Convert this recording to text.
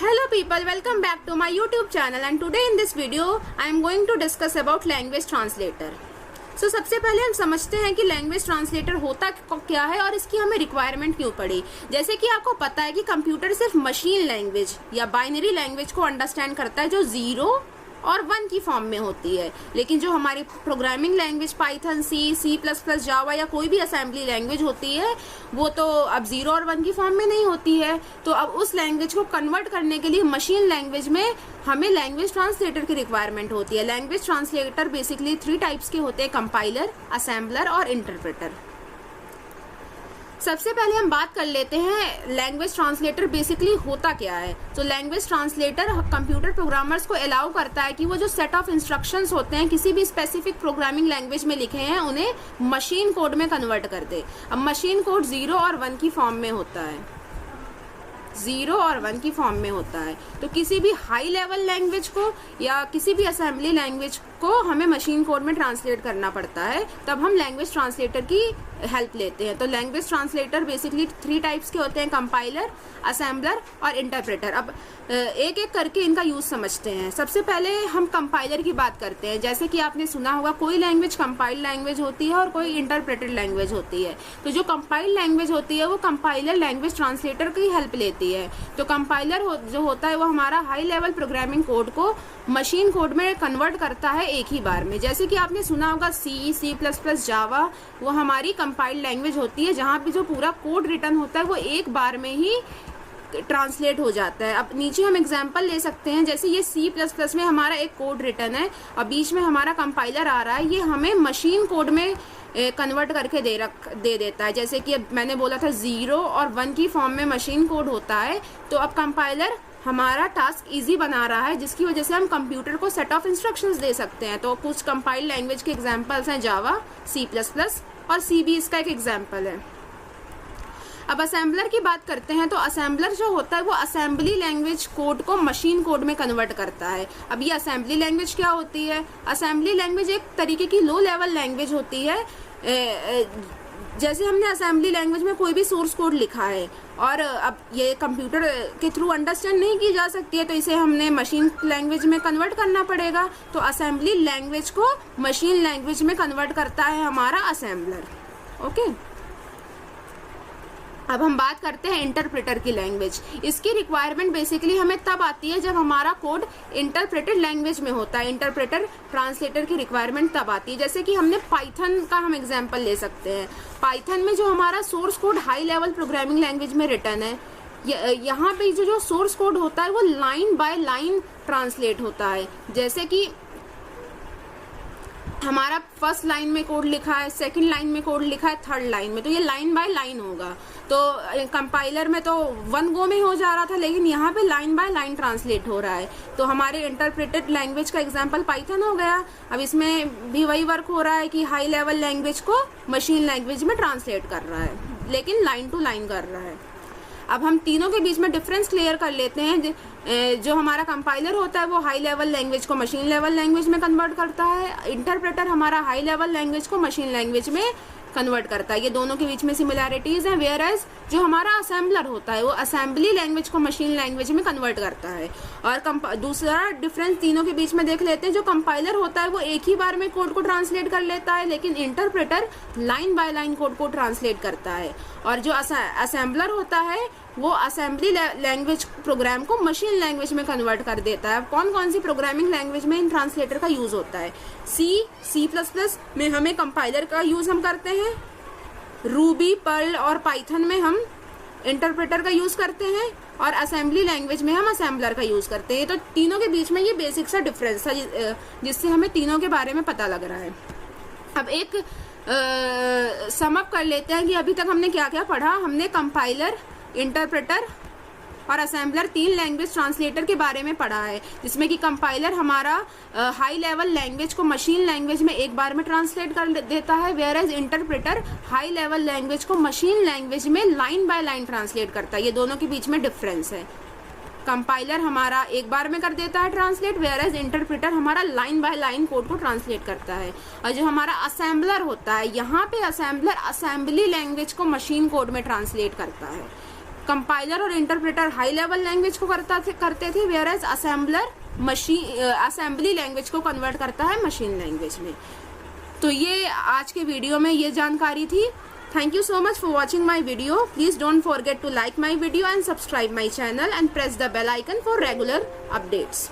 Hello people, welcome back to my YouTube channel and today in this video I am going to discuss about language translator. So सबसे पहले हम समझते हैं कि language translator होता क्या है और इसकी हमें रिक्वायरमेंट क्यों पड़ी। जैसे कि आपको पता है कि कंप्यूटर सिर्फ मशीन लैंग्वेज या बाइनरी लैंग्वेज को अंडरस्टैंड करता है जो 0 और 1 की फॉर्म में होती है, लेकिन जो हमारी प्रोग्रामिंग लैंग्वेज पाइथन, C++, जावा या कोई भी असेंबली लैंग्वेज होती है वो तो अब 0 और 1 की फॉर्म में नहीं होती है। तो अब उस लैंग्वेज को कन्वर्ट करने के लिए मशीन लैंग्वेज में हमें लैंग्वेज ट्रांसलेटर की रिक्वायरमेंट होती है। लैंग्वेज ट्रांसलेटर बेसिकली 3 टाइप्स के होते हैं, कंपाइलर, असेंबलर और इंटरप्रेटर। सबसे पहले हम बात कर लेते हैं लैंग्वेज ट्रांसलेटर बेसिकली होता क्या है। तो लैंग्वेज ट्रांसलेटर कंप्यूटर प्रोग्रामर्स को अलाउ करता है कि वो जो सेट ऑफ इंस्ट्रक्शंस होते हैं किसी भी स्पेसिफिक प्रोग्रामिंग लैंग्वेज में लिखे हैं उन्हें मशीन कोड में कन्वर्ट कर दे। अब मशीन कोड 0 और 1 की फॉर्म में होता है, 0 और 1 की फॉर्म में होता है। तो किसी भी हाई लेवल लैंग्वेज को या किसी भी असेंबली लैंग्वेज को हमें मशीन कोड में ट्रांसलेट करना पड़ता है, तब हम लैंग्वेज ट्रांसलेटर की हेल्प लेते हैं। तो लैंग्वेज ट्रांसलेटर बेसिकली 3 टाइप्स के होते हैं, कंपाइलर, असेंबलर और इंटरप्रेटर। अब एक एक करके इनका यूज समझते हैं। सबसे पहले हम कंपाइलर की बात करते हैं। जैसे कि आपने सुना होगा कोई लैंग्वेज कंपाइल्ड लैंग्वेज होती है और कोई इंटरप्रेटेड लैंग्वेज होती है। तो जो कंपाइल्ड लैंग्वेज होती है वो कंपाइलर लैंग्वेज ट्रांसलेटर की हेल्प लेती है। तो कंपाइलर जो होता है वो हमारा हाई लेवल प्रोग्रामिंग कोड को मशीन कोड में कन्वर्ट करता है एक ही बार में। जैसे कि आपने सुना होगा C++, जावा, वो हमारी कंपाइल्ड लैंग्वेज होती है जहाँ पे जो पूरा कोड रिटर्न होता है वो एक बार में ही ट्रांसलेट हो जाता है। अब नीचे हम एग्जांपल ले सकते हैं, जैसे ये C++ में हमारा एक कोड रिटर्न है और बीच में हमारा कंपाइलर आ रहा है, ये हमें मशीन कोड में कन्वर्ट करके दे देता है। जैसे कि अब मैंने बोला था 0 और 1 की फॉर्म में मशीन कोड होता है, तो अब कंपाइलर हमारा टास्क इजी बना रहा है जिसकी वजह से हम कंप्यूटर को सेट ऑफ इंस्ट्रक्शंस दे सकते हैं। तो कुछ कंपाइल्ड लैंग्वेज के एग्जांपल्स हैं जावा, C++ और C भी इसका एक एग्जांपल है। अब असेंबलर की बात करते हैं। तो असेंबलर जो होता है वो असेंबली लैंग्वेज कोड को मशीन कोड में कन्वर्ट करता है। अब ये असेंबली लैंग्वेज क्या होती है? असेंबली लैंग्वेज एक तरीके की लो लेवल लैंग्वेज होती है। जैसे हमने असेंबली लैंग्वेज में कोई भी सोर्स कोड लिखा है और अब ये कंप्यूटर के थ्रू अंडरस्टैंड नहीं की जा सकती है, तो इसे हमने मशीन लैंग्वेज में कन्वर्ट करना पड़ेगा। तो असेंबली लैंग्वेज को मशीन लैंग्वेज में कन्वर्ट करता है हमारा असेंबलर। ओके, अब हम बात करते हैं इंटरप्रेटर की लैंग्वेज। इसकी रिक्वायरमेंट बेसिकली हमें तब आती है जब हमारा कोड इंटरप्रेटेड लैंग्वेज में होता है। इंटरप्रेटर ट्रांसलेटर की रिक्वायरमेंट तब आती है। जैसे कि हमने पाइथन का हम एग्जांपल ले सकते हैं। पाइथन में जो हमारा source code high level programming language में रिटर्न है, यहाँ पे जो सोर्स कोड होता है वो लाइन बाय लाइन ट्रांसलेट होता है। जैसे कि हमारा फर्स्ट लाइन में कोड लिखा है, सेकंड लाइन में कोड लिखा है, थर्ड लाइन में, तो ये लाइन बाय लाइन होगा। तो कंपाइलर में तो 1 गो में हो जा रहा था, लेकिन यहाँ पे लाइन बाय लाइन ट्रांसलेट हो रहा है। तो हमारे इंटरप्रेटेड लैंग्वेज का एग्जांपल पाइथन हो गया। अब इसमें भी वही वर्क हो रहा है कि हाई लेवल लैंग्वेज को मशीन लैंग्वेज में ट्रांसलेट कर रहा है, लेकिन लाइन टू लाइन कर रहा है। अब हम तीनों के बीच में डिफरेंस क्लियर कर लेते हैं। जो हमारा कंपाइलर होता है वो हाई लेवल लैंग्वेज को मशीन लेवल लैंग्वेज में कन्वर्ट करता है। इंटरप्रेटर हमारा हाई लेवल लैंग्वेज को मशीन लैंग्वेज में कन्वर्ट करता है। ये दोनों के बीच में सिमिलैरिटीज हैं। वेयर एज जो हमारा असेंबलर होता है वो असेंबली लैंग्वेज को मशीन लैंग्वेज में कन्वर्ट करता है। और दूसरा डिफरेंस तीनों के बीच में देख लेते हैं। जो कंपाइलर होता है वो एक ही बार में कोड को ट्रांसलेट कर लेता है, लेकिन interpreter line by line code को ट्रांसलेट करता है। और जो असेंबलर होता है वो असेंबली लैंग्वेज प्रोग्राम को मशीन लैंग्वेज में कन्वर्ट कर देता है। कौन कौन सी प्रोग्रामिंग लैंग्वेज में इन ट्रांसलेटर का यूज होता है? C++ में हमें कंपाइलर का यूज हम करते हैं। रूबी, पर्ल और पाइथन में हम इंटरप्रेटर का यूज करते हैं और असेंबली लैंग्वेज में हम असेंबलर का यूज करते हैं। तो तीनों के बीच में ये बेसिक सा डिफरेंस था जिससे हमें तीनों के बारे में पता लग रहा है। अब एक सम अप कर लेते हैं कि अभी तक हमने क्या क्या पढ़ा। हमने कंपाइलर, इंटरप्रेटर और असेंबलर 3 लैंग्वेज ट्रांसलेटर के बारे में पढ़ा है, जिसमें कि कंपाइलर हमारा हाई लेवल लैंग्वेज को मशीन लैंग्वेज में एक बार में ट्रांसलेट कर देता है, whereas interpreter high level language को मशीन लैंग्वेज में लाइन बाय लाइन ट्रांसलेट करता है। ये दोनों के बीच में डिफरेंस है। कंपाइलर हमारा एक बार में कर देता है ट्रांसलेट, वेयर एज इंटरप्रेटर हमारा लाइन बाय लाइन कोड को ट्रांसलेट करता है। और जो हमारा असेंबलर होता है, यहाँ पे असेंबलर असेंबली लैंग्वेज को मशीन कोड में ट्रांसलेट करता है। कंपाइलर और इंटरप्रेटर हाई लेवल लैंग्वेज को करते थे, whereas assembler assembly language को कन्वर्ट करता है मशीन लैंग्वेज में। तो ये आज के वीडियो में ये जानकारी थी। Thank you so much for watching my video. Please don't forget to like my video and subscribe my channel and press the bell icon for regular updates.